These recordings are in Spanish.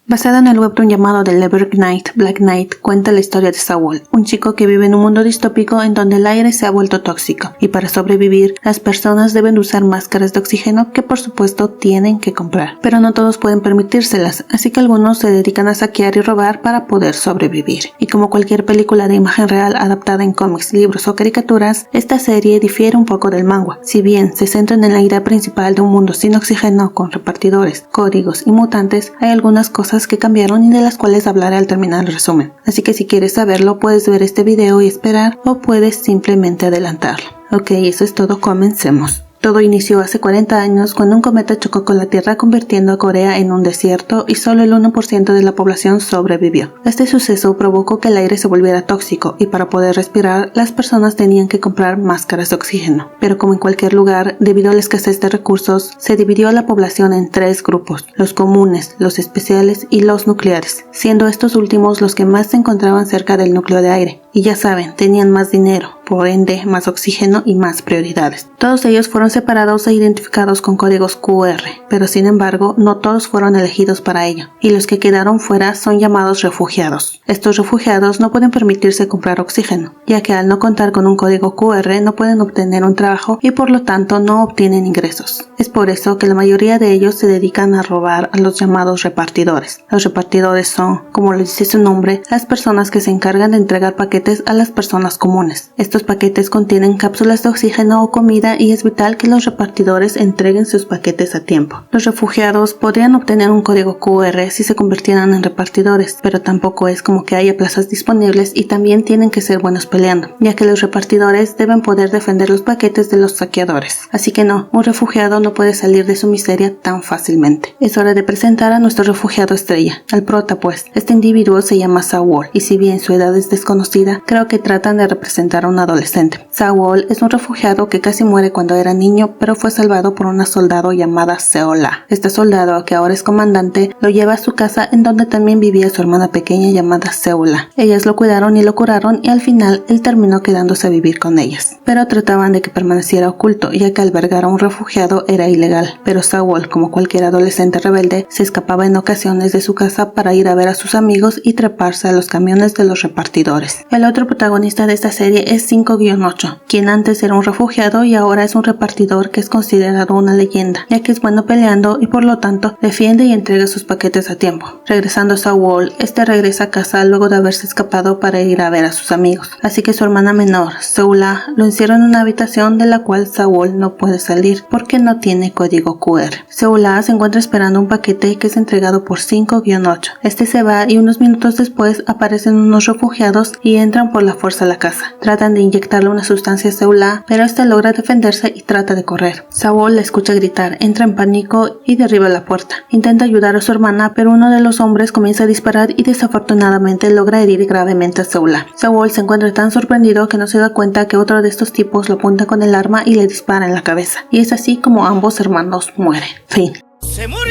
Basada en el webtoon llamado The Lever Knight, Black Knight cuenta la historia de Saul, un chico que vive en un mundo distópico en donde el aire se ha vuelto tóxico, y para sobrevivir, las personas deben usar máscaras de oxígeno que por supuesto tienen que comprar. Pero no todos pueden permitírselas, así que algunos se dedican a saquear y robar para poder sobrevivir. Y como cualquier película de imagen real adaptada en cómics, libros o caricaturas, esta serie difiere un poco del manga. Si bien se centra en la idea principal de un mundo sin oxígeno, con repartidores, códigos y mutantes, hay algunas cosas que cambiaron y de las cuales hablaré al terminar el resumen. Así que si quieres saberlo puedes ver este video y esperar, o puedes simplemente adelantarlo. Ok, eso es todo, comencemos. Todo inició hace 40 años cuando un cometa chocó con la Tierra convirtiendo a Corea en un desierto y solo el 1% de la población sobrevivió. Este suceso provocó que el aire se volviera tóxico y para poder respirar las personas tenían que comprar máscaras de oxígeno. Pero como en cualquier lugar, debido a la escasez de recursos, se dividió a la población en 3 grupos: los comunes, los especiales y los nucleares, siendo estos últimos los que más se encontraban cerca del núcleo de aire. Y ya saben, tenían más dinero, por ende más oxígeno y más prioridades. Todos ellos fueron separados e identificados con códigos QR, pero sin embargo no todos fueron elegidos para ello, y los que quedaron fuera son llamados refugiados. Estos refugiados no pueden permitirse comprar oxígeno, ya que al no contar con un código QR no pueden obtener un trabajo y por lo tanto no obtienen ingresos. Es por eso que la mayoría de ellos se dedican a robar a los llamados repartidores. Los repartidores son, como lo dice su nombre, las personas que se encargan de entregar paquetes a las personas comunes. Estos paquetes contienen cápsulas de oxígeno o comida y es vital que los repartidores entreguen sus paquetes a tiempo. Los refugiados podrían obtener un código QR si se convirtieran en repartidores, pero tampoco es como que haya plazas disponibles y también tienen que ser buenos peleando, ya que los repartidores deben poder defender los paquetes de los saqueadores. Así que no, un refugiado no puede salir de su miseria tan fácilmente. Es hora de presentar a nuestro refugiado estrella, al prota pues. Este individuo se llama Saul, y si bien su edad es desconocida, creo que tratan de representar a un adolescente. Saul es un refugiado que casi muere cuando era niño, pero fue salvado por una soldado llamada Seola. Este soldado, que ahora es comandante, lo lleva a su casa en donde también vivía su hermana pequeña llamada Seola. Ellas lo cuidaron y lo curaron y al final él terminó quedándose a vivir con ellas. Pero trataban de que permaneciera oculto, ya que albergar a un refugiado era ilegal. Pero Saul, como cualquier adolescente rebelde, se escapaba en ocasiones de su casa para ir a ver a sus amigos y treparse a los camiones de los repartidores. El otro protagonista de esta serie es 5-8, quien antes era un refugiado y ahora es un repartidor que es considerado una leyenda, ya que es bueno peleando y por lo tanto defiende y entrega sus paquetes a tiempo. Regresando a Saul, este regresa a casa luego de haberse escapado para ir a ver a sus amigos, así que su hermana menor, Seola, lo encierra en una habitación de la cual Saul no puede salir porque no tiene código QR. Seola se encuentra esperando un paquete que es entregado por 5-8. Este se va y unos minutos después aparecen unos refugiados y entran por la fuerza a la casa. Tratan de inyectarle una sustancia a Seola, pero esta logra defenderse y trata de correr. Saul la escucha gritar, entra en pánico y derriba la puerta. Intenta ayudar a su hermana, pero uno de los hombres comienza a disparar y desafortunadamente logra herir gravemente a Seola. Saul se encuentra tan sorprendido que no se da cuenta que otro de estos tipos lo apunta con el arma y le dispara en la cabeza. Y es así como ambos hermanos mueren. Fin. ¡Se murió!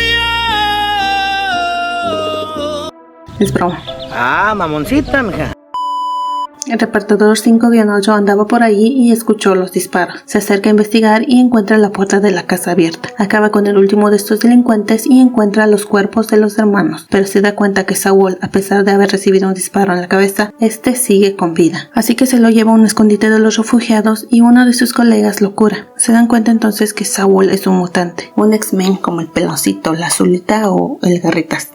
Es broma. Ah, mamoncita, mija. El repartidor 5-8 andaba por allí y escuchó los disparos. Se acerca a investigar y encuentra la puerta de la casa abierta. Acaba con el último de estos delincuentes y encuentra los cuerpos de los hermanos, pero se da cuenta que Saul, a pesar de haber recibido un disparo en la cabeza, este sigue con vida. Así que se lo lleva a un escondite de los refugiados y uno de sus colegas lo cura. Se dan cuenta entonces que Saul es un mutante, un X-Men como el Peloncito, la Azulita o el Garritas.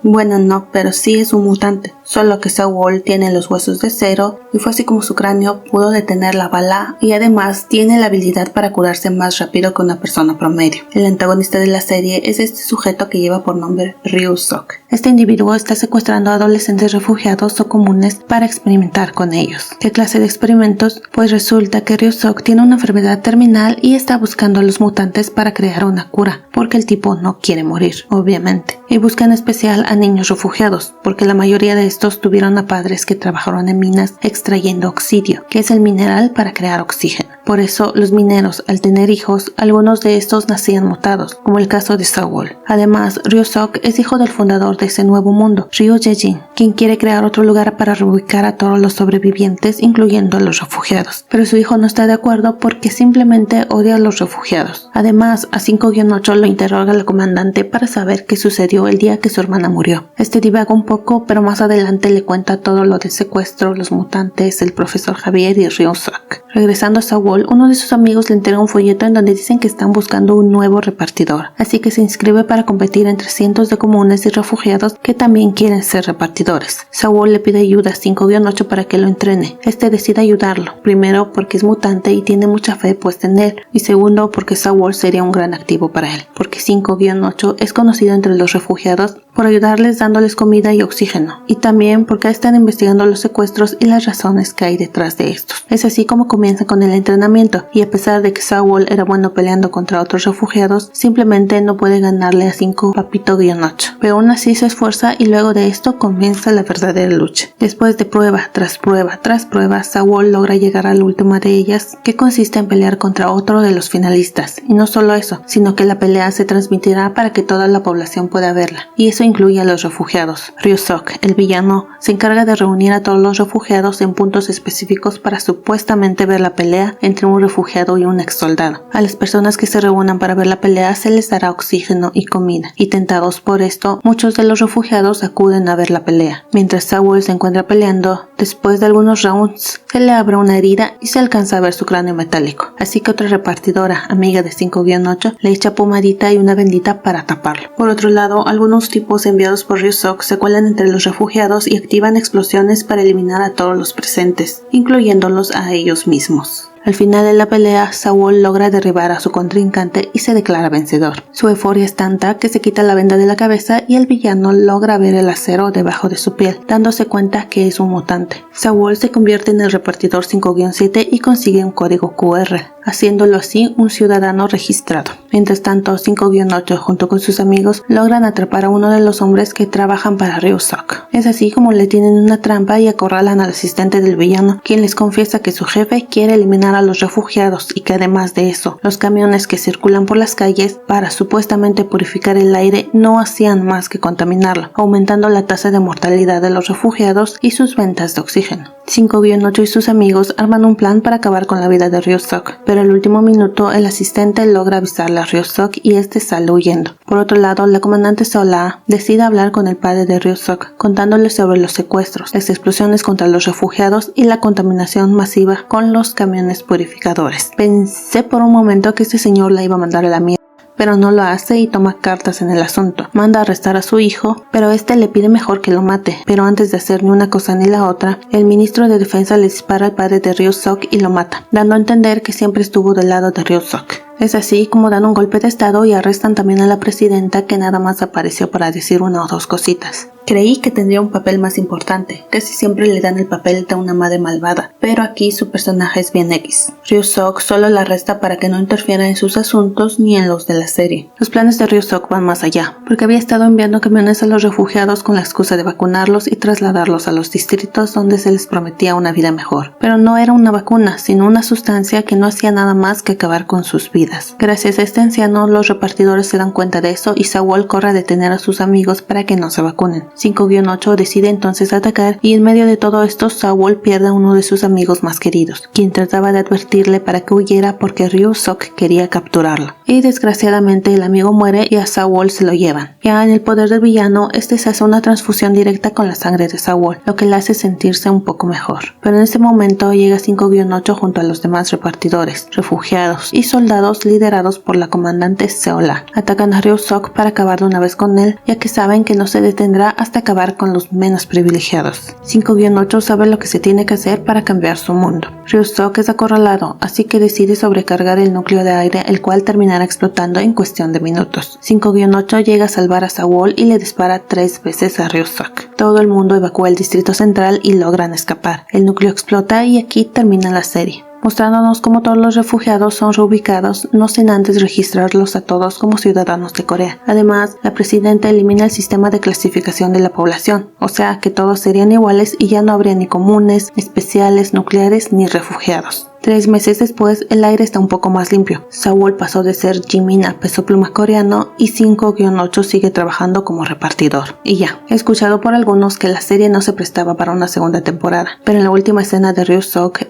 Bueno, no, pero sí es un mutante, solo que Saul tiene los huesos de cero y fue así como su cráneo pudo detener la bala y además tiene la habilidad para curarse más rápido que una persona promedio. El antagonista de la serie es este sujeto que lleva por nombre Ryu-Sok. Este individuo está secuestrando a adolescentes refugiados o comunes para experimentar con ellos. ¿Qué clase de experimentos? Pues resulta que Ryu-Sok tiene una enfermedad terminal y está buscando a los mutantes para crear una cura, porque el tipo no quiere morir, obviamente, y busca en especial a niños refugiados, porque la mayoría de estos tuvieron a padres que trabajaron en minas extrayendo oxidio, que es el mineral para crear oxígeno. Por eso, los mineros, al tener hijos, algunos de estos nacían mutados, como el caso de Saul. Además, Ryu-Sok es hijo del fundador de ese nuevo mundo, Ryu Ye-jin, quien quiere crear otro lugar para reubicar a todos los sobrevivientes, incluyendo a los refugiados. Pero su hijo no está de acuerdo porque simplemente odia a los refugiados. Además, a 5-8 lo interroga la comandante para saber qué sucedió el día que su hermana murió. Este divaga un poco, pero más adelante le cuenta todo lo del secuestro, los mutantes, el profesor Javier y Ryu-Sok. Regresando a Saul, uno de sus amigos le entrega un folleto en donde dicen que están buscando un nuevo repartidor, así que se inscribe para competir entre cientos de comunes y refugiados que también quieren ser repartidores. Saul le pide ayuda a 5-8 para que lo entrene. Este decide ayudarlo, primero porque es mutante y tiene mucha fe puesta en él, y segundo porque Saul sería un gran activo para él, porque 5-8 es conocido entre los refugiados por ayudarles dándoles comida y oxígeno, y también porque están investigando los secuestros y las razones que hay detrás de estos. Es así como comienza con el entrenamiento, y a pesar de que Saul era bueno peleando contra otros refugiados, simplemente no puede ganarle a 5-8. Pero aún así se esfuerza y luego de esto comienza la verdadera lucha. Después de prueba tras prueba tras prueba, Saul logra llegar a la última de ellas, que consiste en pelear contra otro de los finalistas. Y no solo eso, sino que la pelea se transmitirá para que toda la población pueda verla, y eso incluye a los refugiados. Ryu-Sok, el villano, se encarga de reunir a todos los refugiados en puntos específicos para supuestamente ver la pelea entre un refugiado y un ex soldado. A las personas que se reúnan para ver la pelea se les dará oxígeno y comida, y tentados por esto, muchos de los refugiados acuden a ver la pelea. Mientras Saul se encuentra peleando, después de algunos rounds, se le abre una herida y se alcanza a ver su cráneo metálico, así que otra repartidora, amiga de 5-8, le echa pomadita y una bendita para taparlo. Por otro lado, algunos tipos enviados por Ryu-Sok se cuelan entre los refugiados y activan explosiones para eliminar a todos los presentes, incluyéndolos a ellos mismos. Al final de la pelea, Saul logra derribar a su contrincante y se declara vencedor. Su euforia es tanta que se quita la venda de la cabeza y el villano logra ver el acero debajo de su piel, dándose cuenta que es un mutante. Saul se convierte en el repartidor 5-7 y consigue un código QR, haciéndolo así un ciudadano registrado. Mientras tanto, 5-8 junto con sus amigos logran atrapar a uno de los hombres que trabajan para Ryu-Sok. Es así como le tienen una trampa y acorralan al asistente del villano, quien les confiesa que su jefe quiere eliminar a los refugiados y que además de eso, los camiones que circulan por las calles para supuestamente purificar el aire no hacían más que contaminarlo, aumentando la tasa de mortalidad de los refugiados y sus ventas de oxígeno. 5-8 y sus amigos arman un plan para acabar con la vida de Ryu-Sok, pero al último minuto el asistente logra avisarle a Ryu-Sok y este sale huyendo. Por otro lado, la comandante Sola decide hablar con el padre de Ryu-Sok, contándole sobre los secuestros, las explosiones contra los refugiados y la contaminación masiva con los camiones purificadores. Pensé por un momento que este señor la iba a mandar a la mierda, pero no lo hace y toma cartas en el asunto. Manda a arrestar a su hijo, pero este le pide mejor que lo mate. Pero antes de hacer ni una cosa ni la otra, el ministro de defensa le dispara al padre de Ryu-Sok y lo mata, dando a entender que siempre estuvo del lado de Ryu-Sok. Es así como dan un golpe de estado y arrestan también a la presidenta, que nada más apareció para decir una o dos cositas. Creí que tendría un papel más importante, casi siempre le dan el papel de una madre malvada, pero aquí su personaje es bien X. Ryu-Sok solo la arresta para que no interfiera en sus asuntos ni en los de la serie. Los planes de Ryu-Sok van más allá, porque había estado enviando camiones a los refugiados con la excusa de vacunarlos y trasladarlos a los distritos donde se les prometía una vida mejor. Pero no era una vacuna, sino una sustancia que no hacía nada más que acabar con sus vidas. Gracias a este anciano, los repartidores se dan cuenta de eso y Saul corre a detener a sus amigos para que no se vacunen. 5-8 decide entonces atacar y en medio de todo esto Saul pierde a uno de sus amigos más queridos, quien trataba de advertirle para que huyera porque Ryu-Sok quería capturarlo. Y desgraciadamente el amigo muere y a Saul se lo llevan. Ya en el poder del villano, este se hace una transfusión directa con la sangre de Saul, lo que le hace sentirse un poco mejor. Pero en ese momento llega 5-8 junto a los demás repartidores, refugiados y soldados liderados por la comandante Seola. Atacan a Ryu-Sok para acabar de una vez con él, ya que saben que no se detendrá hasta acabar con los menos privilegiados. 5-8 sabe lo que se tiene que hacer para cambiar su mundo. Ryu-Sok es acorralado, así que decide sobrecargar el núcleo de aire, el cual terminará explotando en cuestión de minutos. 5-8 llega a salvar a Saul y le dispara 3 veces a Ryu-Sok. Todo el mundo evacúa el distrito central y logran escapar. El núcleo explota y aquí termina la serie. mostrándonos cómo todos los refugiados son reubicados, no sin antes registrarlos a todos como ciudadanos de Corea. Además, la presidenta elimina el sistema de clasificación de la población, o sea que todos serían iguales y ya no habría ni comunes, especiales, nucleares ni refugiados. 3 meses después, el aire está un poco más limpio. Saúl pasó de ser Jimin a peso pluma coreano y 5-8 sigue trabajando como repartidor. Y ya, he escuchado por algunos que la serie no se prestaba para una segunda temporada, pero en la última escena de Ryu-Sok,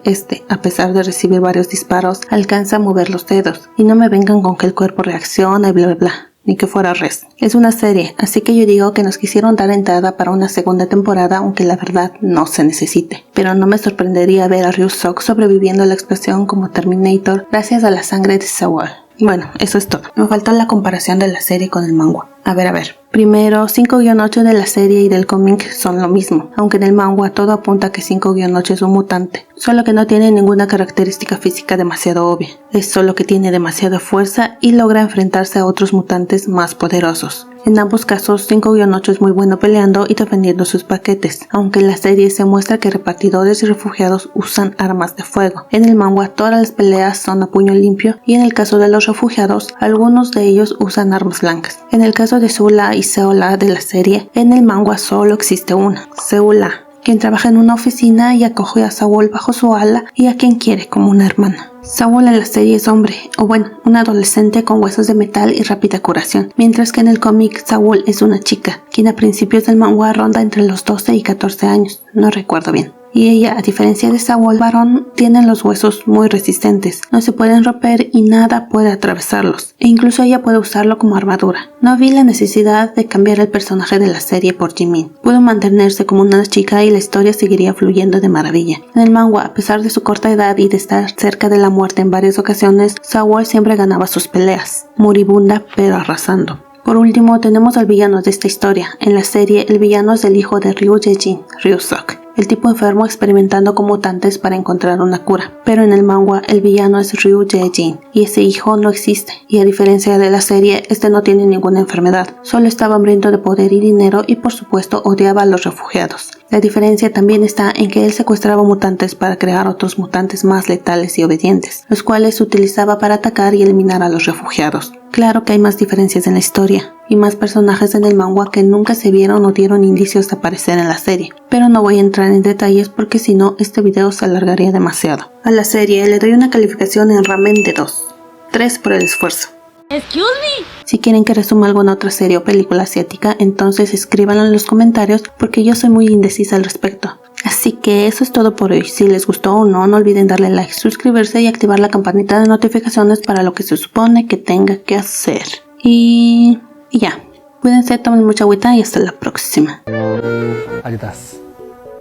a pesar de recibir varios disparos, alcanza a mover los dedos. Y no me vengan con que el cuerpo reacciona y bla bla bla. Ni que fuera res. Es una serie, así que yo digo que nos quisieron dar entrada para una segunda temporada, aunque la verdad no se necesite. Pero no me sorprendería ver a Ryu-Sok sobreviviendo a la explosión como Terminator gracias a la sangre de Saúl. Bueno, eso es todo. Me faltó la comparación de la serie con el manga. A ver. Primero, 5-8 de la serie y del cómic son lo mismo, aunque en el manga todo apunta a que 5-8 es un mutante, solo que no tiene ninguna característica física demasiado obvia. Es solo que tiene demasiada fuerza y logra enfrentarse a otros mutantes más poderosos. En ambos casos, 5-8 es muy bueno peleando y defendiendo sus paquetes, aunque en la serie se muestra que repartidores y refugiados usan armas de fuego. En el manga todas las peleas son a puño limpio y en el caso de los refugiados, algunos de ellos usan armas blancas. En el caso de Seula y Seola de la serie, en el manga solo existe una, Seula, quien trabaja en una oficina y acoge a Saúl bajo su ala y a quien quiere como una hermana. Saúl en la serie es hombre, o bueno, un adolescente con huesos de metal y rápida curación, mientras que en el cómic Saúl es una chica, quien a principios del manga ronda entre los 12 y 14 años, no recuerdo bien. Y ella, a diferencia de Saúl varón, tiene los huesos muy resistentes, no se pueden romper y nada puede atravesarlos, e incluso ella puede usarlo como armadura. No vi la necesidad de cambiar el personaje de la serie por Jimin. Pudo mantenerse como una chica y la historia seguiría fluyendo de maravilla. En el manga, a pesar de su corta edad y de estar cerca de la muerte en varias ocasiones, Saúl siempre ganaba sus peleas, moribunda pero arrasando. Por último, tenemos al villano de esta historia. En la serie, el villano es el hijo de Ryu Jae-jin, Ryu-Sok, el tipo enfermo experimentando con mutantes para encontrar una cura. Pero en el manga, el villano es Ryu Jae-jin, y ese hijo no existe. Y a diferencia de la serie, este no tiene ninguna enfermedad. Solo estaba hambriento de poder y dinero y por supuesto odiaba a los refugiados. La diferencia también está en que él secuestraba mutantes para crear otros mutantes más letales y obedientes, los cuales utilizaba para atacar y eliminar a los refugiados. Claro que hay más diferencias en la historia, y más personajes en el manga que nunca se vieron o dieron indicios de aparecer en la serie, pero no voy a entrar en detalles porque si no este video se alargaría demasiado. A la serie le doy una calificación en ramen de 2, 3 por el esfuerzo. Excuse me. Si quieren que resuma alguna otra serie o película asiática, entonces escríbanlo en los comentarios porque yo soy muy indecisa al respecto. Así que eso es todo por hoy. Si les gustó o no, no olviden darle like, suscribirse y activar la campanita de notificaciones para lo que se supone que tenga que hacer. Y ya. Cuídense, tomen mucha agüita y hasta la próxima. Adiós.